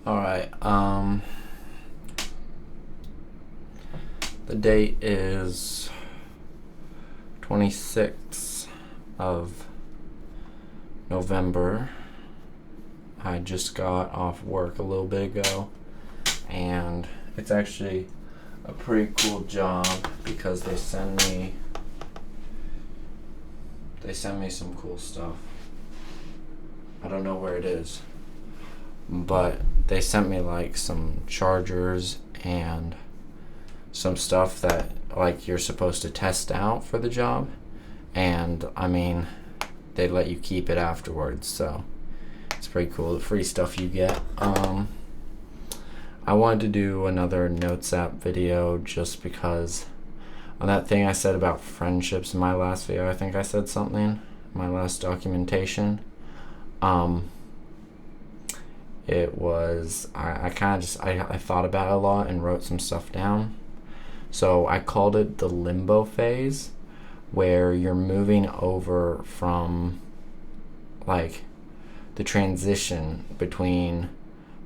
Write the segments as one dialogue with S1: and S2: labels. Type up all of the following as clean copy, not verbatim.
S1: All right. The date is 26th of November. I just got off work a little bit ago, and it's actually a pretty cool job because they send me some cool stuff. I don't know where it is, but they sent me like some chargers and some stuff that like you're supposed to test out for the job, and I mean they let you keep it afterwards, so it's pretty cool, the free stuff you get. I wanted to do another Notes app video just because on that thing I said about friendships in my last video. I think I said something, my last documentation. It was, I kind of just, I thought about it a lot and wrote some stuff down. So I called it the limbo phase, where you're moving over from like the transition between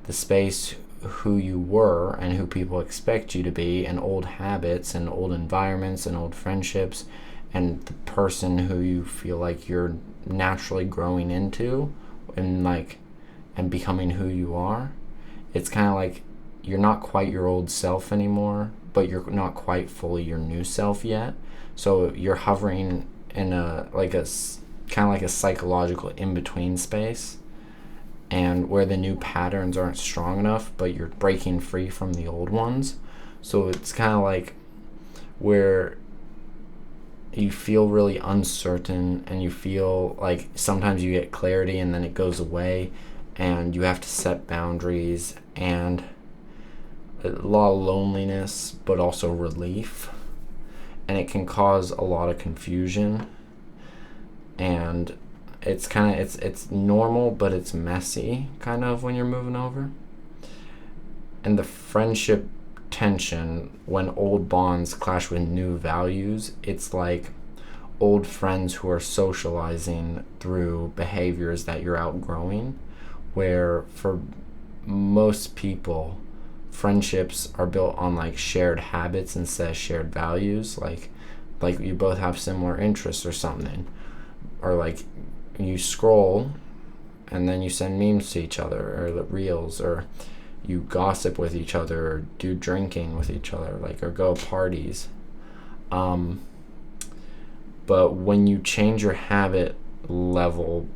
S1: the space who you were and who people expect you to be, and old habits and old environments and old friendships, and the person who you feel like you're naturally growing into and becoming who you are. It's kind of like you're not quite your old self anymore, but you're not quite fully your new self yet. So you're hovering in a kind of like a psychological in-between space, and where the new patterns aren't strong enough, but you're breaking free from the old ones. So it's kind of like where you feel really uncertain, and you feel like sometimes you get clarity and then it goes away, and you have to set boundaries, and a lot of loneliness but also relief, and it can cause a lot of confusion. And it's kind of it's normal, but it's messy kind of when you're moving over. And the friendship tension, when old bonds clash with new values, it's like old friends who are socializing through behaviors that you're outgrowing, where for most people friendships are built on like shared habits instead of shared values, like you both have similar interests or something, or like you scroll and then you send memes to each other, or the reels, or you gossip with each other, or do drinking with each other, like, or go parties. But when you change your habit level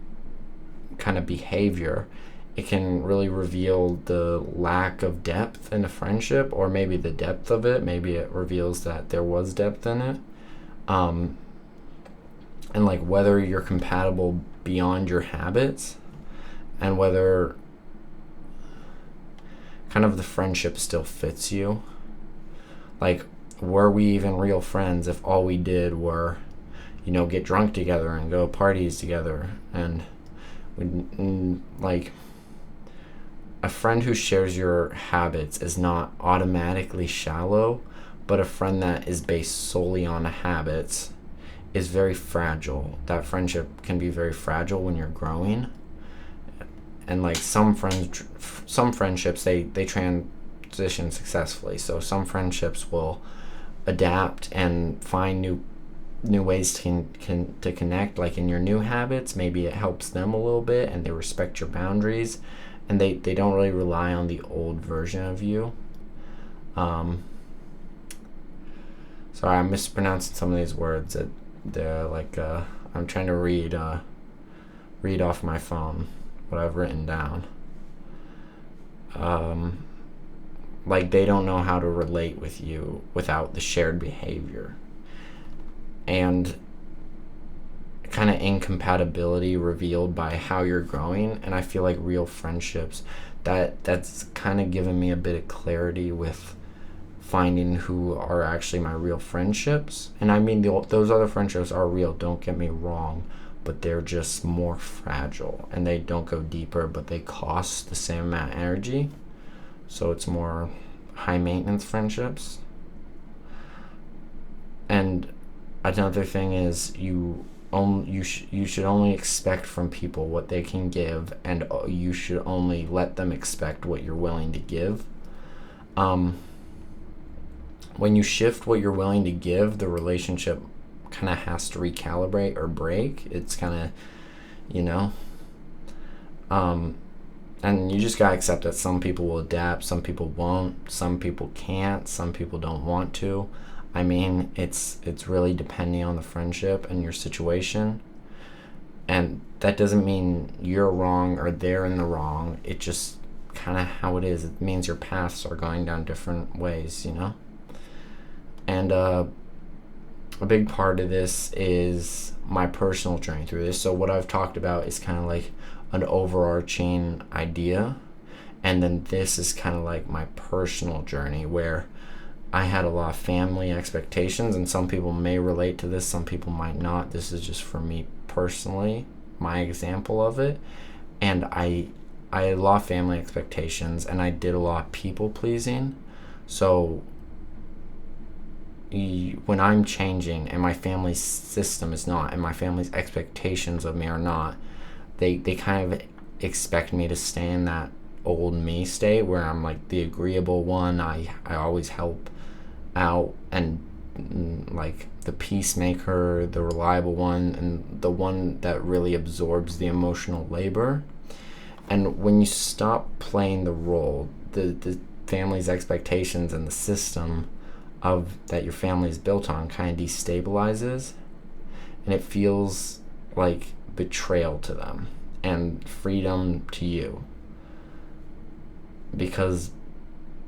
S1: kind of behavior, it can really reveal the lack of depth in a friendship, or maybe the depth of it. Maybe it reveals that there was depth in it. And like whether you're compatible beyond your habits, and whether kind of the friendship still fits you. Like, were we even real friends if all we did were, get drunk together and go parties together? And like, a friend who shares your habits is not automatically shallow, but a friend that is based solely on habits is very fragile. That friendship can be very fragile when you're growing. And like some friendships, they transition successfully. So some friendships will adapt and find new ways to connect. Like in your new habits, maybe it helps them a little bit, and they respect your boundaries, and they don't really rely on the old version of you. Sorry, I'm mispronouncing some of these words. They're like, I'm trying to read off my phone what I've written down. Like, they don't know how to relate with you without the shared behavior, and kind of incompatibility revealed by how you're growing. And I feel like real friendships, that's kind of given me a bit of clarity with finding who are actually my real friendships. And I mean, those other friendships are real, don't get me wrong, but they're just more fragile, and they don't go deeper, but they cost the same amount of energy. So it's more high maintenance friendships. And another thing is, you should only expect from people what they can give, and you should only let them expect what you're willing to give. When you shift what you're willing to give, the relationship kind of has to recalibrate or break. It's kind of, you know, and you just gotta accept that some people will adapt, some people won't, some people can't, some people don't want to. I mean, it's really depending on the friendship and your situation. And that doesn't mean you're wrong or they're in the wrong. It just kind of how it is. It means your paths are going down different ways, you know? And a big part of this is my personal journey through this. So what I've talked about is kind of like an overarching idea. And then this is kind of like my personal journey where I had a lot of family expectations, and some people may relate to this, some people might not. This is just for me personally, my example of it. And I had a lot of family expectations, and I did a lot of people pleasing. So when I'm changing and my family's system is not, and my family's expectations of me are not, they kind of expect me to stay in that old me state where I'm like the agreeable one. I always help out, and like the peacemaker, the reliable one, and the one that really absorbs the emotional labor. And when you stop playing the role, the family's expectations and the system of that your family is built on kind of destabilizes, and it feels like betrayal to them and freedom to you, because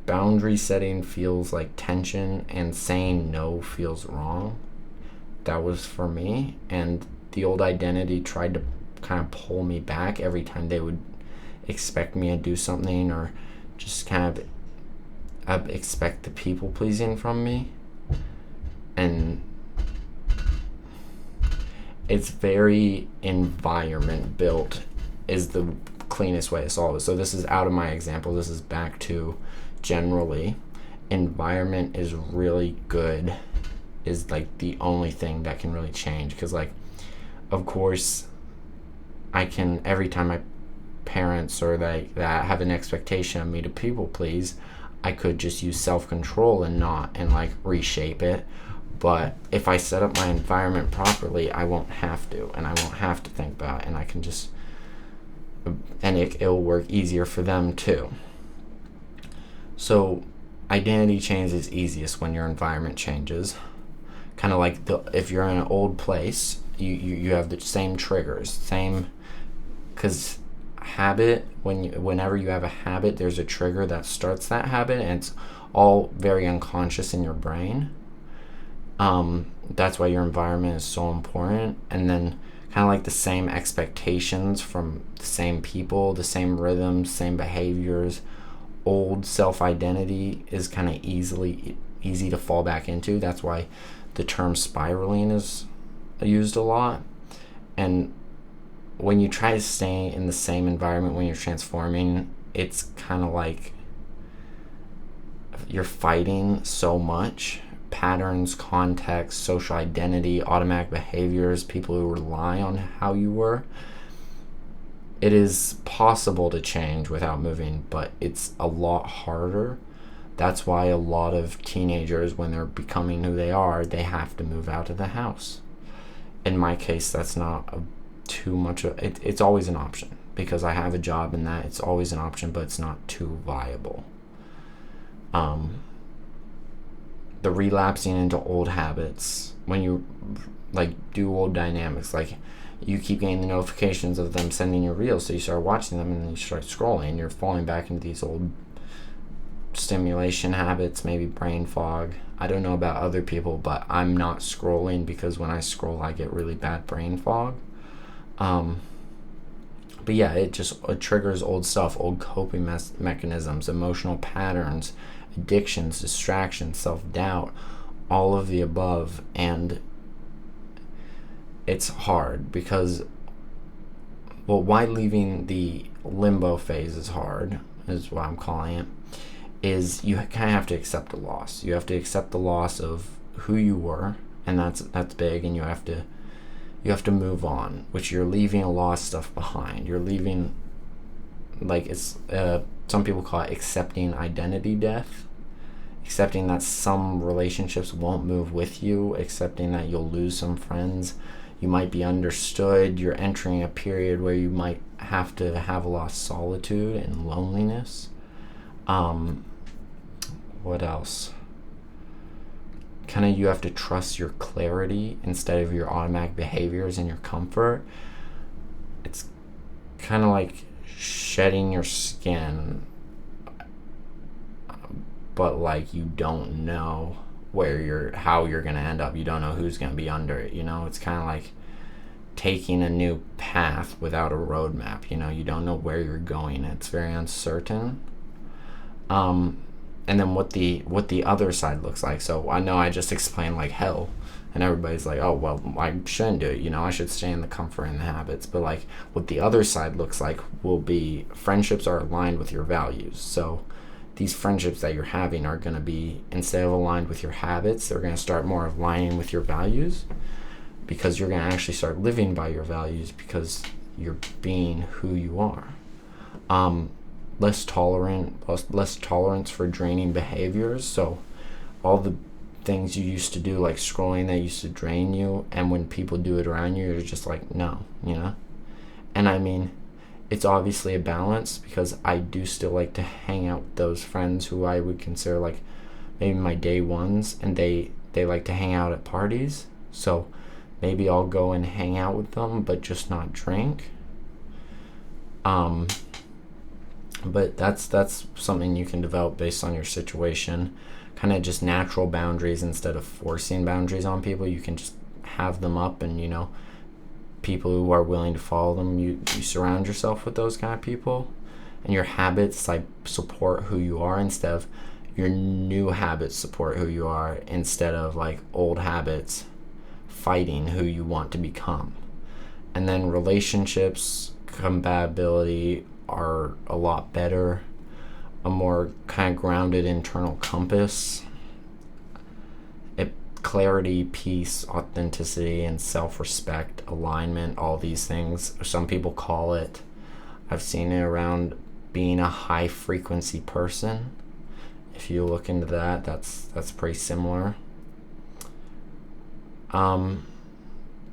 S1: boundary setting feels like tension and saying no feels wrong. That was for me, and the old identity tried to kind of pull me back every time they would expect me to do something, or just kind of expect the people pleasing from me. And it's very environment built is the cleanest way to solve it. So this is out of my example. This is back to generally environment is really good, is like the only thing that can really change. Because like, of course, I can, every time my parents or that have an expectation of me to people please, I could just use self-control and like reshape it. But if I set up my environment properly, I won't have to, and I won't have to think about it, and I can just, and it'll work easier for them too. So identity change is easiest when your environment changes. Kind of like if you're in an old place, you have the same triggers, because habit, whenever you have a habit, there's a trigger that starts that habit, and it's all very unconscious in your brain. That's why your environment is so important. And then kind of like the same expectations from the same people, the same rhythms, same behaviors, old self-identity is kind of easy to fall back into. That's why the term spiraling is used a lot. And when you try to stay in the same environment when you're transforming, it's kind of like you're fighting so much. Patterns, context, social identity, automatic behaviors, people who rely on how you were. It is possible to change without moving, but it's a lot harder. That's why a lot of teenagers, when they're becoming who they are, they have to move out of the house. In my case, that's not too much of it. It's always an option, because I have a job, and that it's always an option, but it's not too viable. The relapsing into old habits, when you like do old dynamics, like you keep getting the notifications of them sending you reels, so you start watching them, and then you start scrolling, and you're falling back into these old stimulation habits, maybe brain fog. I don't know about other people, but I'm not scrolling, because when I scroll I get really bad brain fog. But yeah, it triggers old stuff, old coping mechanisms, emotional patterns, addictions, distractions, self-doubt, all of the above. And it's hard because, well, why leaving the limbo phase is hard, is what I'm calling it, is you kind of have to accept the loss. You have to accept the loss of who you were, and that's big, and you you have to move on, which you're leaving a lot of stuff behind. You're leaving, like, it's some people call it accepting identity death, accepting that some relationships won't move with you, accepting that you'll lose some friends, you might be understood. You're entering a period where you might have to have a lot of solitude and loneliness. What else? Kind of, you have to trust your clarity instead of your automatic behaviors and your comfort. It's kind of like shedding your skin, but like you don't know how you're gonna end up. You don't know who's gonna be under it. It's kind of like taking a new path without a roadmap. You don't know where you're going. It's very uncertain. And then what the other side looks like. So I know I just explained like hell, and everybody's like, oh well, I shouldn't do it. I should stay in the comfort and the habits. But like what the other side looks like will be friendships are aligned with your values. So these friendships that you're having are going to be, instead of aligned with your habits, they're going to start more aligning with your values, because you're going to actually start living by your values because you're being who you are. Less tolerance for draining behaviors. So all the things you used to do, like scrolling, that used to drain you, and when people do it around you, you're just like, no. And I mean, it's obviously a balance, because I do still like to hang out with those friends who I would consider like maybe my day ones, and they like to hang out at parties. So maybe I'll go and hang out with them, but just not drink. But that's something you can develop based on your situation. Kind of just natural boundaries instead of forcing boundaries on people. You can just have them up, and people who are willing to follow them, you surround yourself with those kind of people. And your habits like support who you are, instead of your new habits support who you are, instead of like old habits fighting who you want to become. And then relationships compatibility are a lot better, a more kind of grounded internal compass. Clarity, peace, authenticity, and self-respect, alignment, all these things. Some people call it, I've seen it around being a high frequency person. If you look into that, that's pretty similar.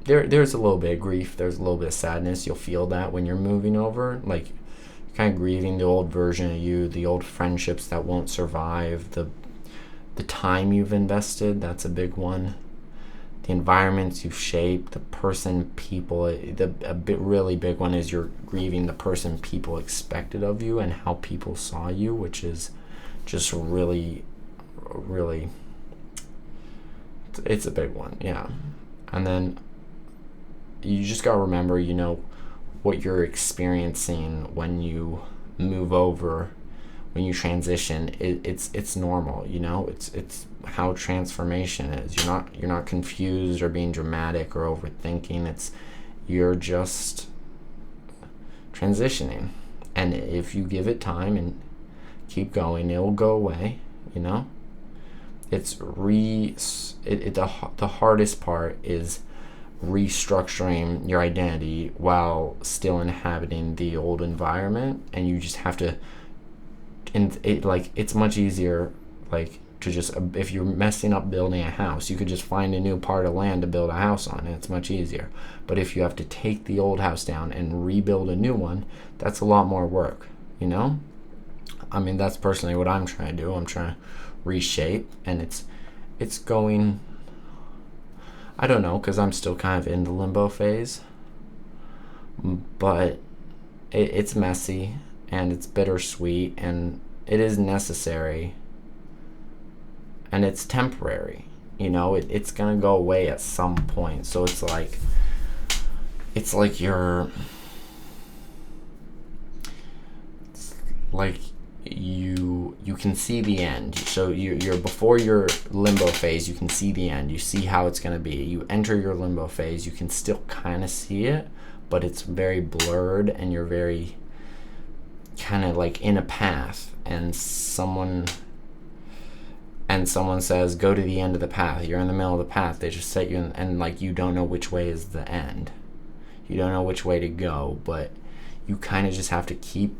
S1: There's a little bit of grief, there's a little bit of sadness. You'll feel that when you're moving over, like kind of grieving the old version of you, the old friendships that won't survive, the time you've invested. That's a big one. The environments you've shaped, the person, people. A really big one is you're grieving the person people expected of you and how people saw you, which is just really, really, it's a big one, yeah. And then you just gotta remember, what you're experiencing when you move over, when you transition. It's normal. It's how transformation is. You're not confused or being dramatic or overthinking. You're just transitioning, and if you give it time and keep going, it'll go away. It's the hardest part is restructuring your identity while still inhabiting the old environment, and you just have to, and it's much easier to just, if you're messing up building a house, you could just find a new part of land to build a house on, and it's much easier. But if you have to take the old house down and rebuild a new one, that's a lot more work. I mean, that's personally what I'm trying to do. I'm trying to reshape, and it's going, I don't know, because I'm still kind of in the limbo phase, but it's messy, and it's bittersweet, and it is necessary, and it's temporary. It's gonna go away at some point. So it's like you can see the end. So you're before your limbo phase, you can see the end. You see how it's going to be. You enter your limbo phase, you can still kind of see it, but it's very blurred, and you're very kind of like in a path, and and someone says go to the end of the path, you're in the middle of the path, they just set you in, and like you don't know which way is the end, you don't know which way to go, but you kind of just have to keep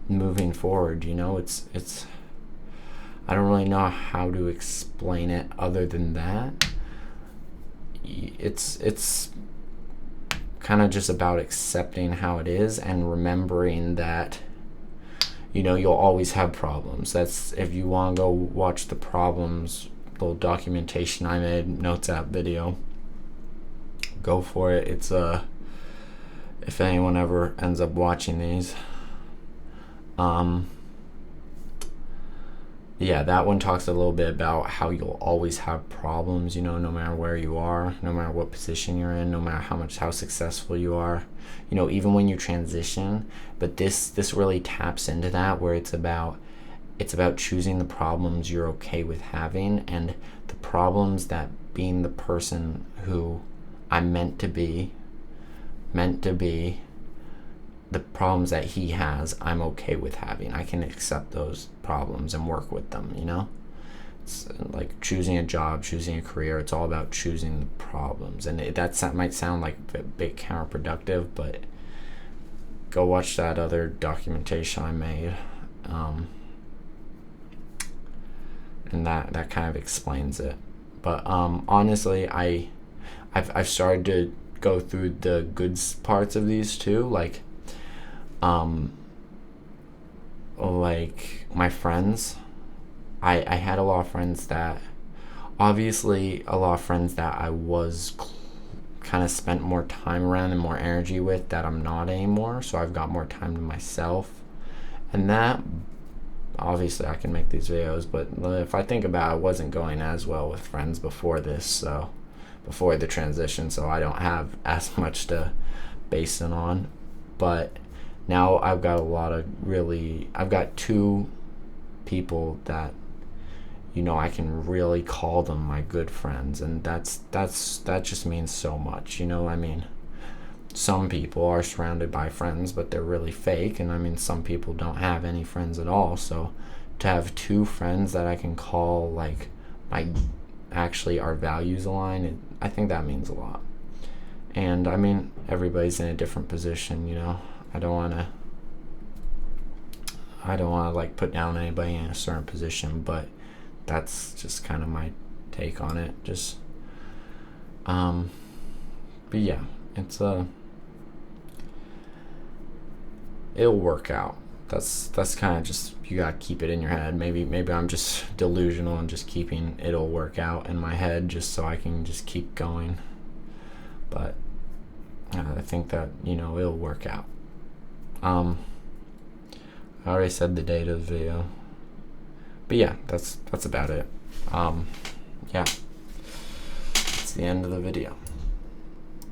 S1: moving forward, you know. It's I don't really know how to explain it other than that. It's kind of just about accepting how it is and remembering that, you know, you'll always have problems. That's, if you want to go watch the problems little documentation I made, notes app video, go for it. It's if anyone ever ends up watching these, yeah, that one talks a little bit about how you'll always have problems, you know, no matter where you are, no matter what position you're in, no matter how successful you are, you know, even when you transition. But this really taps into that, where it's about choosing the problems you're okay with having, and the problems that being the person who I'm meant to be, the problems that he has, I'm okay with having. I can accept those problems and work with them, you know? It's like choosing a job, choosing a career, it's all about choosing the problems. And that might sound like a bit counterproductive, but go watch that other documentation I made. And that kind of explains it. But honestly, I've started to go through the good parts of these too, like my friends. I had a lot of friends that, obviously a lot of friends that I was kind of spent more time around and more energy with, that I'm not anymore, so I've got more time to myself. And that, obviously I can make these videos, but if I think about it, I wasn't going as well with friends before this, so before the transition, so I don't have as much to base it on. But now I've got I've got two people that, you know, I can really call them my good friends, and that just means so much, you know. I mean, some people are surrounded by friends, but they're really fake, and I mean, some people don't have any friends at all. So to have two friends that I can call, like, actually our values align, I think that means a lot. And I mean, everybody's in a different position, you know. I don't want to like put down anybody in a certain position, but that's just kind of my take on it. Just but yeah, it's it'll work out. That's kind of just, you gotta keep it in your head. Maybe I'm just delusional and just keeping it'll work out in my head just so I can just keep going. But I think that, you know, it'll work out. I already said the date of the video, but yeah, that's about it. Yeah, it's the end of the video.